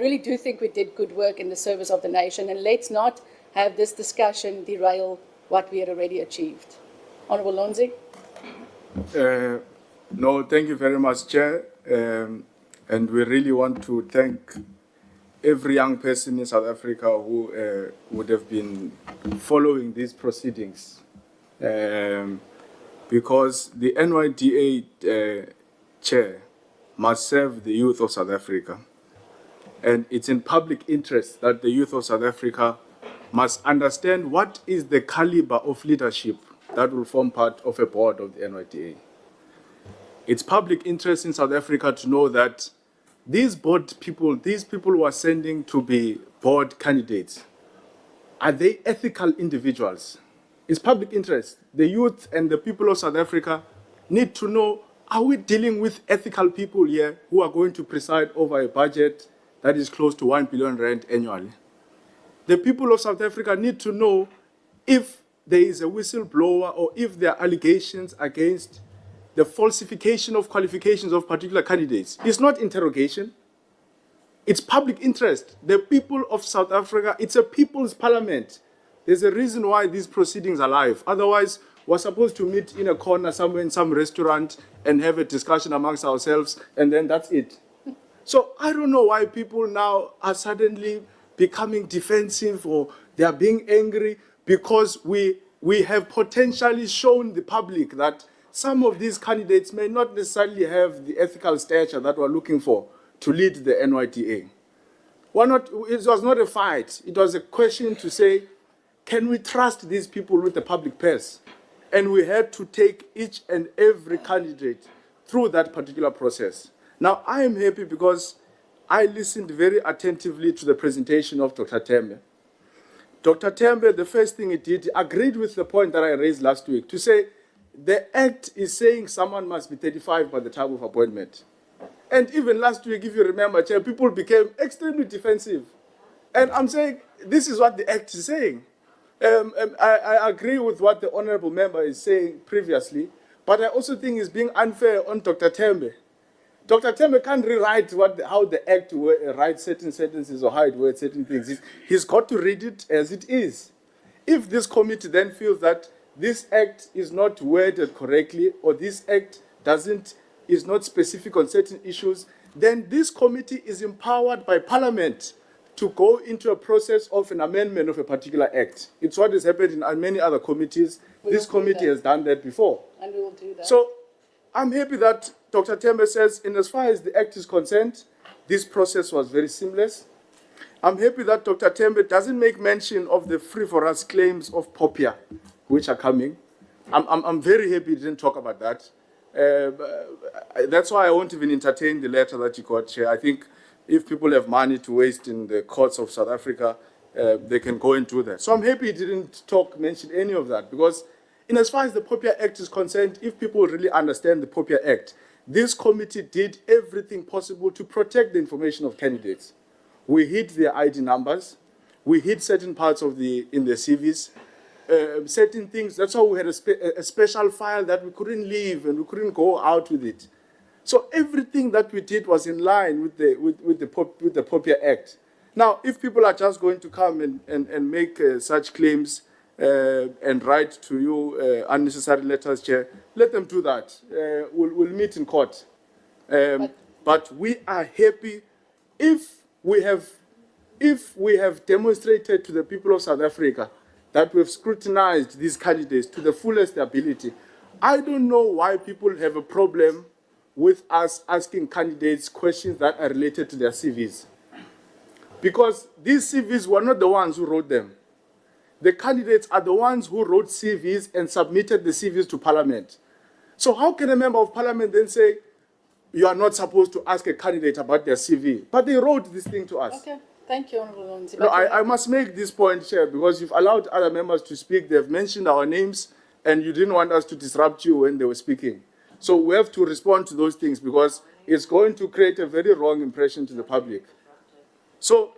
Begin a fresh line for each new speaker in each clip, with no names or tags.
really do think we did good work in the service of the nation, and let's not have this discussion derail what we had already achieved. Honourable Lonzi.
No, thank you very much, Chair. And we really want to thank every young person in South Africa who would have been following these proceedings. Because the NYDA Chair must serve the youth of South Africa. And it's in public interest that the youth of South Africa must understand what is the caliber of leadership that will form part of a board of the NYDA. It's public interest in South Africa to know that these people who are sending to be board candidates, are they ethical individuals? It's public interest. The youth and the people of South Africa need to know, are we dealing with ethical people here who are going to preside over a budget that is close to 1 billion rand annually? The people of South Africa need to know if there is a whistleblower or if there are allegations against the falsification of qualifications of particular candidates. It's not interrogation. It's public interest. The people of South Africa, it's a people's parliament. There's a reason why these proceedings are live. Otherwise, we're supposed to meet in a corner somewhere in some restaurant and have a discussion amongst ourselves, and then that's it. So I don't know why people now are suddenly becoming defensive or they are being angry because we have potentially shown the public that some of these candidates may not necessarily have the ethical stature that we're looking for to lead the NYDA. It was not a fight. It was a question to say, can we trust these people with the public purse? And we had to take each and every candidate through that particular process. Now, I am happy because I listened very attentively to the presentation of Dr. Tembe. Dr. Tembe, the first thing he did, he agreed with the point that I raised last week to say the Act is saying someone must be 35 by the time of appointment. And even last week, if you remember, Chair, people became extremely defensive. And I'm saying this is what the Act is saying. I agree with what the honourable member is saying previously, but I also think it's being unfair on Dr. Tembe. Dr. Tembe can't rewrite how the Act writes certain sentences or how it words certain things. He's got to read it as it is. If this committee then feels that this Act is not worded correctly or this Act is not specific on certain issues, then this committee is empowered by Parliament to go into a process of an amendment of a particular Act. It's what has happened in many other committees. This committee has done that before.
And we will do that.
So I'm happy that Dr. Tembe says, in as far as the Act is concerned, this process was very seamless. I'm happy that Dr. Tembe doesn't make mention of the free-for-us claims of POPIA, which are coming. I'm very happy he didn't talk about that. That's why I won't even entertain the letter that you got, Chair. I think if people have money to waste in the courts of South Africa, they can go and do that. So I'm happy he didn't mention any of that, because in as far as the POPIA Act is concerned, if people really understand the POPIA Act, this committee did everything possible to protect the information of candidates. We hid their ID numbers. We hid certain parts in the CVs. Certain things, that's why we had a special file that we couldn't leave and we couldn't go out with it. So everything that we did was in line with the POPIA Act. Now, if people are just going to come and make such claims and write to you unnecessary letters, Chair, let them do that. We'll meet in court. But we are happy if we have demonstrated to the people of South Africa that we've scrutinized these candidates to the fullest ability. I don't know why people have a problem with us asking candidates questions that are related to their CVs. Because these CVs were not the ones who wrote them. The candidates are the ones who wrote CVs and submitted the CVs to Parliament. So how can a member of Parliament then say, you are not supposed to ask a candidate about their CV? But they wrote this thing to us.
Okay, thank you, Honourable Lonzi.
No, I must make this point, Chair, because you've allowed other members to speak. They've mentioned our names, and you didn't want us to disrupt you when they were speaking. So we have to respond to those things because it's going to create a very wrong impression to the public. So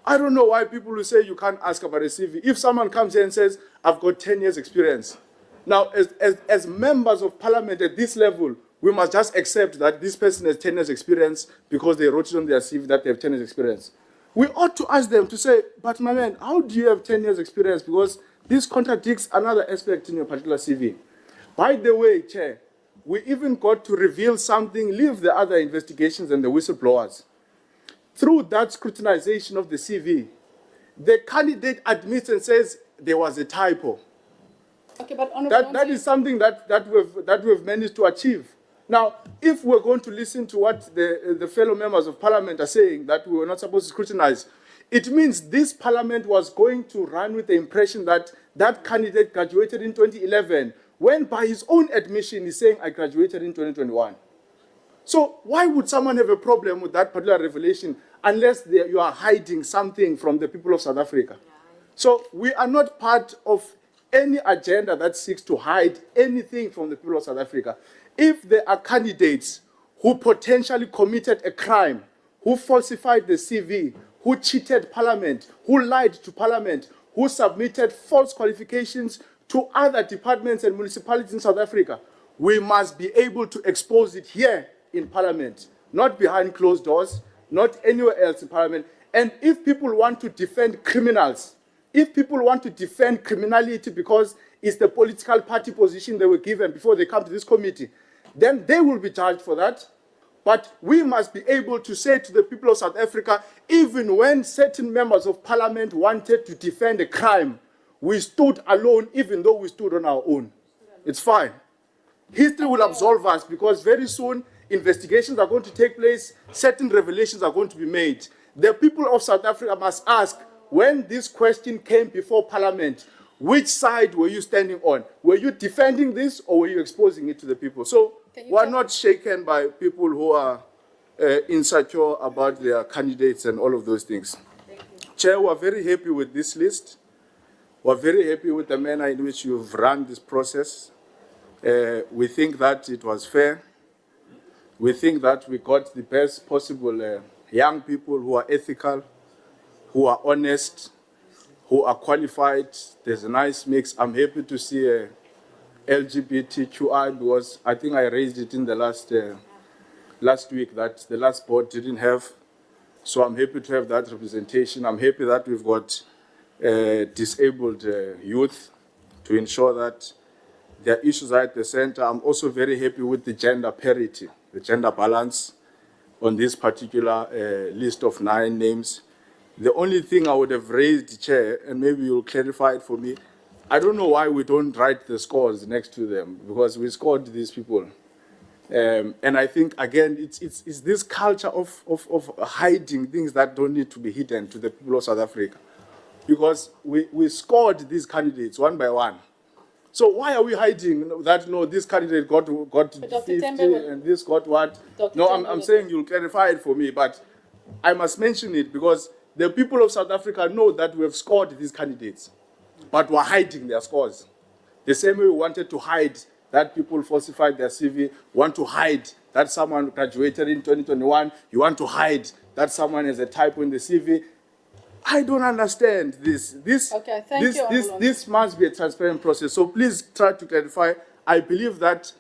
I don't know why people will say you can't ask about a CV. If someone comes here and says, I've got 10 years experience. Now, as members of Parliament at this level, we must just accept that this person has 10 years experience because they wrote it on their CV that they have 10 years experience. We ought to ask them to say, but my man, how do you have 10 years experience? Because this contradicts another aspect in your particular CV. By the way, Chair, we even got to reveal something, leave the other investigations and the whistleblowers. Through that scrutinization of the CV, the candidate admits and says there was a typo.
Okay, but
That is something that we've managed to achieve. Now, if we're going to listen to what the fellow members of parliament are saying, that we were not supposed to scrutinize, it means this parliament was going to run with the impression that that candidate graduated in 2011, when by his own admission he's saying, I graduated in 2021. So why would someone have a problem with that particular revelation unless you are hiding something from the people of South Africa? So we are not part of any agenda that seeks to hide anything from the people of South Africa. If there are candidates who potentially committed a crime, who falsified the CV, who cheated Parliament, who lied to Parliament, who submitted false qualifications to other departments and municipalities in South Africa, we must be able to expose it here in Parliament, not behind closed doors, not anywhere else in Parliament. And if people want to defend criminals, if people want to defend criminality because it's the political party position they were given before they come to this committee, then they will be charged for that. But we must be able to say to the people of South Africa, even when certain members of Parliament wanted to defend a crime, we stood alone, even though we stood on our own. It's fine. History will absolve us because very soon investigations are going to take place, certain revelations are going to be made. The people of South Africa must ask, when this question came before Parliament, which side were you standing on? Were you defending this or were you exposing it to the people? So we're not shaken by people who are insecure about their candidates and all of those things. Chair, we're very happy with this list. We're very happy with the manner in which you've run this process. We think that it was fair. We think that we got the best possible young people who are ethical, who are honest, who are qualified. There's a nice mix. I'm happy to see LGBTQI because I think I raised it in the last week that the last board didn't have. So I'm happy to have that representation. I'm happy that we've got disabled youth to ensure that their issues are at the center. I'm also very happy with the gender parity, the gender balance on this particular list of 9 names. The only thing I would have raised, Chair, and maybe you'll clarify it for me, I don't know why we don't write the scores next to them, because we scored these people. And I think, again, it's this culture of hiding things that don't need to be hidden to the people of South Africa. Because we scored these candidates one by one. So why are we hiding that, no, this candidate got 50 and this got what? No, I'm saying you'll clarify it for me, but I must mention it because the people of South Africa know that we have scored these candidates, but we're hiding their scores. The same way we wanted to hide that people falsified their CV, want to hide that someone graduated in 2021, you want to hide that someone has a typo in the CV. I don't understand this.
Okay, thank you,
this must be a transparent process. So please try to clarify. I believe that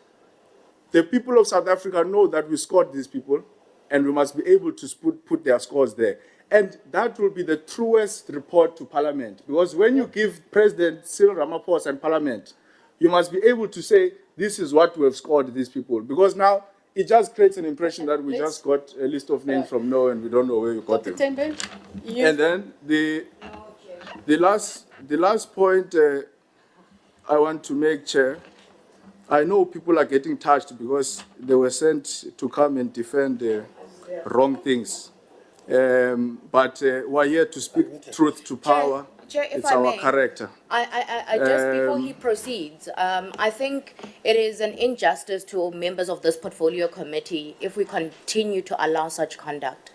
the people of South Africa know that we scored these people, and we must be able to put their scores there. And that will be the truest report to Parliament. Because when you give President Cyril Ramaphosa and Parliament, you must be able to say, this is what we have scored these people. Because now it just creates an impression that we just got a list of names from nowhere and we don't know where we got them. And then the last point I want to make, Chair, I know people are getting touched because they were sent to come and defend wrong things. But we're here to speak truth to power.
Chair, if
it's
I
our
may,
character.
I just before he proceeds, I think it is an injustice to members of this portfolio committee if we continue to allow such conduct.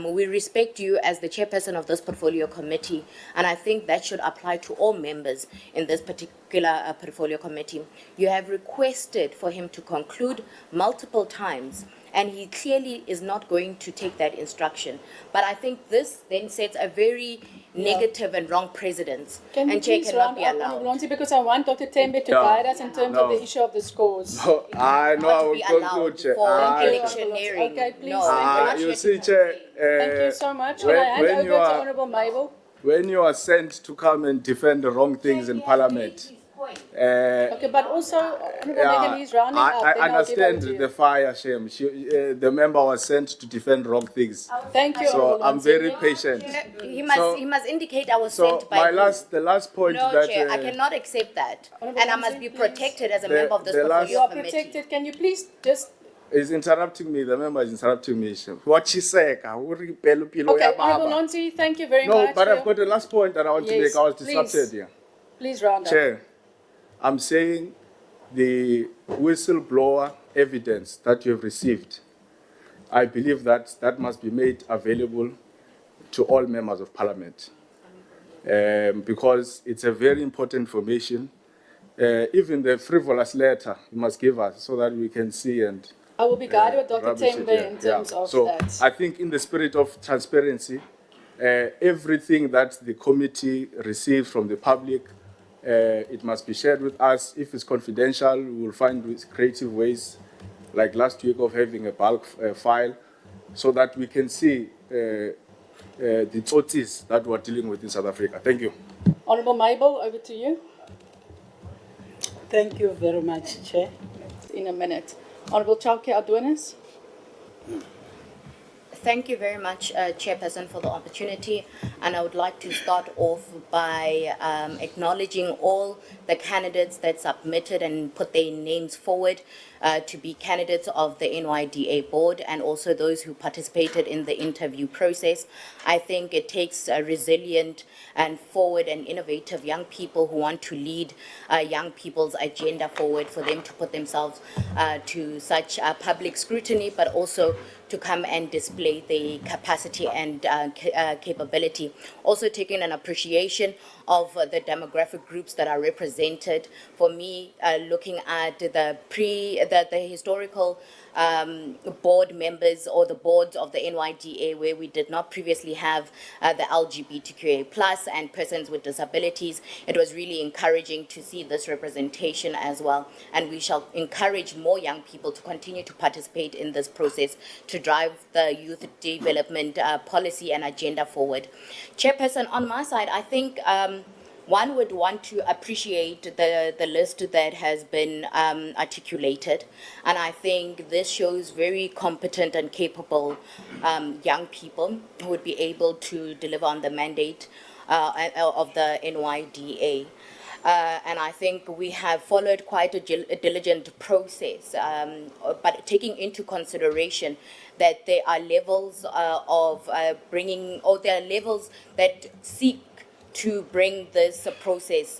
We respect you as the chairperson of this portfolio committee, and I think that should apply to all members in this particular portfolio committee. You have requested for him to conclude multiple times, and he clearly is not going to take that instruction. But I think this then sets a very negative and wrong precedents.
Can you
And Chair
please
cannot
round
be
up,
allowed.
Lonzi, because I want Dr. Tembe to
Yeah.
guide us in terms of
No.
the issue of the scores.
I know I
Not
will
be
conclude,
allowed
Chair.
for
Thank you,
electioneering.
Okay, please,
No,
thank
we're
you.
not
You
here
see,
to
Chair,
Thank you so much. Can I hand over to Honorable Mabel?
when you are sent to come and defend the wrong things in Parliament,
Okay, but also, Honorable Megan, he's rounding up.
I
then I'll give
understand
over to you.
the fire shame. The member was sent to defend wrong things.
Thank you,
So
Honorable
I'm
Lonzi.
very patient.
he must indicate I was
So
sent by who.
the last point
No,
that
Chair, I cannot accept that.
Honourable
And I must
Lonzi,
be
please.
protected as a
The-
member of this
the last-
portfolio
You are
committee.
protected. Can you please just...
is interrupting me. The member is interrupting me. What she said,
Okay, Honorable Lonzi, thank you very
No,
much.
but
for
I've got the last point that I want to
Yes,
make. I was
please.
disrupted here.
Please round up.
Chair, I'm saying the whistleblower evidence that you have received, I believe that that must be made available to all members of Parliament because it's a very important information. Even the frivolous letter you must give us so that we can see and
I will be guided with Dr.
rubbish it,
Tembe
yeah,
in terms
yeah.
of
So
that.
I think in the spirit of transparency, everything that the committee receives from the public, it must be shared with us. If it's confidential, we will find creative ways, like last week of having a bulk file, so that we can see the totis that we're dealing with in South Africa. Thank you.
Honorable Mabel, over to you
Thank you very much, Chair.
in a minute. Honorable Chauke Adonis.
Thank you very much, Chairperson, for the opportunity. And I would like to start off by acknowledging all the candidates that submitted and put their names forward to be candidates of the NYDA board, and also those who participated in the interview process. I think it takes a resilient and forward and innovative young people who want to lead young people's agenda forward, for them to put themselves to such public scrutiny, but also to come and display the capacity and capability. Also taking an appreciation of the demographic groups that are represented. For me, looking at the historical board members or the boards of the NYDA, where we did not previously have the LGBTQA plus and persons with disabilities, it was really encouraging to see this representation as well. And we shall encourage more young people to continue to participate in this process to drive the youth development policy and agenda forward. Chairperson, on my side, I think one would want to appreciate the list that has been articulated. And I think this shows very competent and capable young people who would be able to deliver on the mandate of the NYDA. And I think we have followed quite a diligent process, but taking into consideration that there are levels of bringing, or there are levels that seek to bring this process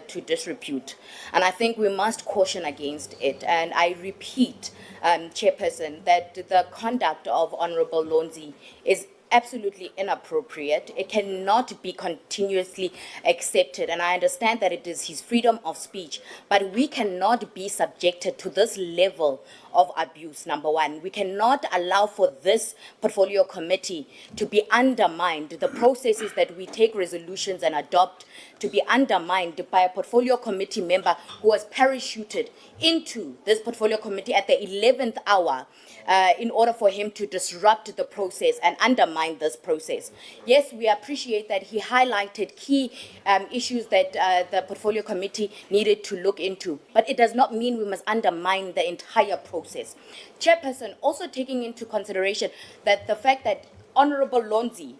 to disrepute. And I think we must caution against it. And I repeat, Chairperson, that the conduct of Honorable Lonzi is absolutely inappropriate. It cannot be continuously accepted. And I understand that it is his freedom of speech, but we cannot be subjected to this level of abuse, number one. We cannot allow for this portfolio committee to be undermined, the processes that we take resolutions and adopt to be undermined by a portfolio committee member who was parachuted into this portfolio committee at the 11th hour in order for him to disrupt the process and undermine this process. Yes, we appreciate that he highlighted key issues that the portfolio committee needed to look into, but it does not mean we must undermine the entire process. Chairperson, also taking into consideration that the fact that Honorable Lonzi,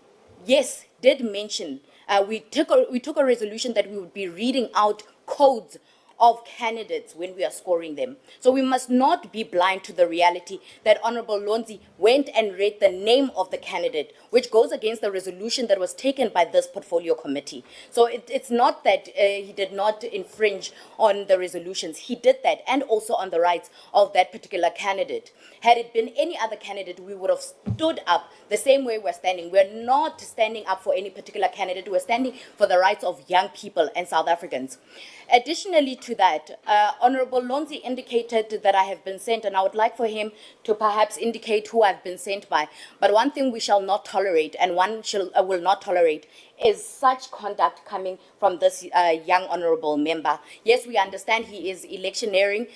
yes, did mention we took a resolution that we would be reading out codes of candidates when we are scoring them. So we must not be blind to the reality that Honorable Lonzi went and read the name of the candidate, which goes against the resolution that was taken by this portfolio committee. So it's not that he did not infringe on the resolutions. He did that, and also on the rights of that particular candidate. Had it been any other candidate, we would have stood up the same way we're standing. We're not standing up for any particular candidate. We're standing for the rights of young people and South Africans. Additionally, to that, Honorable Lonzi indicated that I have been sent, and I would like for him to perhaps indicate who I've been sent by. But one thing we shall not tolerate, and will not tolerate, is such conduct coming from this young honorable member. Yes, we understand he is electioneering.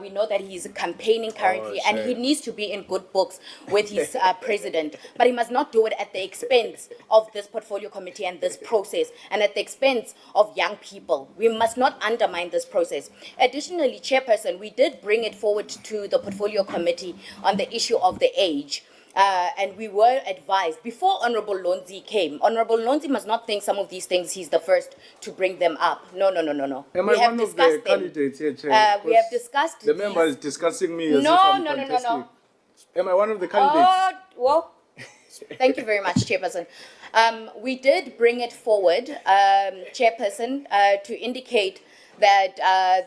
We know that he is campaigning currently, and he needs to be in good books with his president. But he must not do it at the expense of this portfolio committee and this process, and at the expense of young people. We must not undermine this process. Additionally, Chairperson, we did bring it forward to the portfolio committee on the issue of the age. And we were advised, before Honorable Lonzi came, Honorable Lonzi must not think some of these things he's the first to bring them up. No.
Am
We
I
have
one of the
discussed them.
candidates here, Chair?
We have discussed
The member
these.
is discussing me as
No,
if I'm
no.
contesting. Am I one of the candidates?
Well, thank you very much, Chairperson. We did bring it forward, Chairperson, to indicate that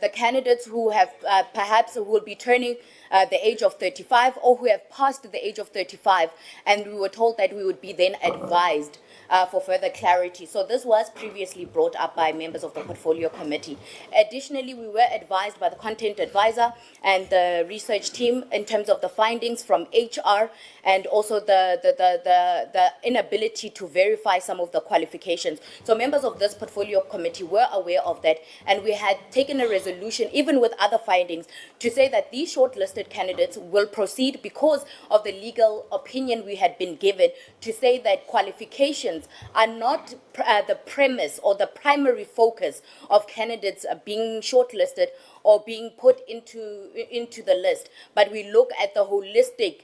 the candidates who have perhaps who will be turning the age of 35 or who have passed the age of 35, and we were told that we would be then advised for further clarity. So this was previously brought up by members of the portfolio committee. Additionally, we were advised by the content advisor and the research team in terms of the findings from HR and also the inability to verify some of the qualifications. So members of this portfolio committee were aware of that, and we had taken a resolution, even with other findings, to say that these shortlisted candidates will proceed because of the legal opinion we had been given, to say that qualifications are not the premise or the primary focus of candidates being shortlisted or being put into the list, but we look at the holistic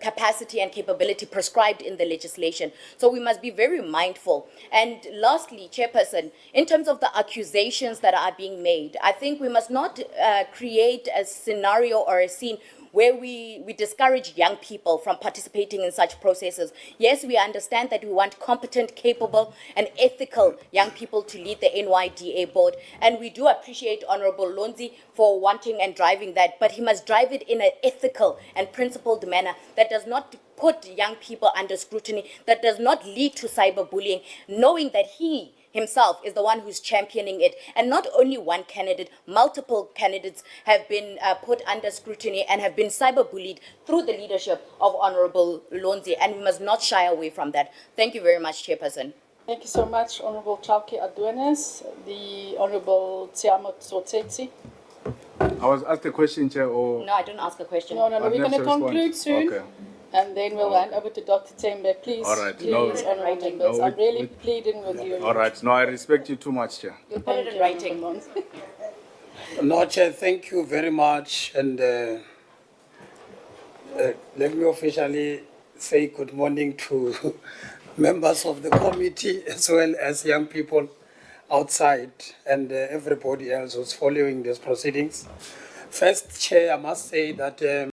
capacity and capability prescribed in the legislation. So we must be very mindful. And lastly, Chairperson, in terms of the accusations that are being made, I think we must not create a scenario or a scene where we discourage young people from participating in such processes. Yes, we understand that we want competent, capable, and ethical young people to lead the NYDA board, and we do appreciate Honorable Lonzi for wanting and driving that, but he must drive it in an ethical and principled manner that does not put young people under scrutiny, that does not lead to cyberbullying, knowing that he himself is the one who's championing it. And not only one candidate, multiple candidates have been put under scrutiny and have been cyberbullied through the leadership of Honorable Lonzi, and we must not shy away from that. Thank you very much, Chairperson.
Thank you so much, Honorable Chauke Adonis. The Honorable Tsiamo Tsotsetsi.
I was asked a question, Chair, or...
No, I didn't ask a question.
No, we're going to conclude soon.
Okay.
And then we'll hand over to Dr. Tembe. Please,
All right.
please,
No.
honorable members.
No,
I'm really pleading with you.
All right. No, I respect you too much, Chair.
You'll put it in writing.
No, Chair, thank you very much. And let me officially say good morning to members of the committee as well as young people outside and everybody else who's following these proceedings. First, Chair, I must say that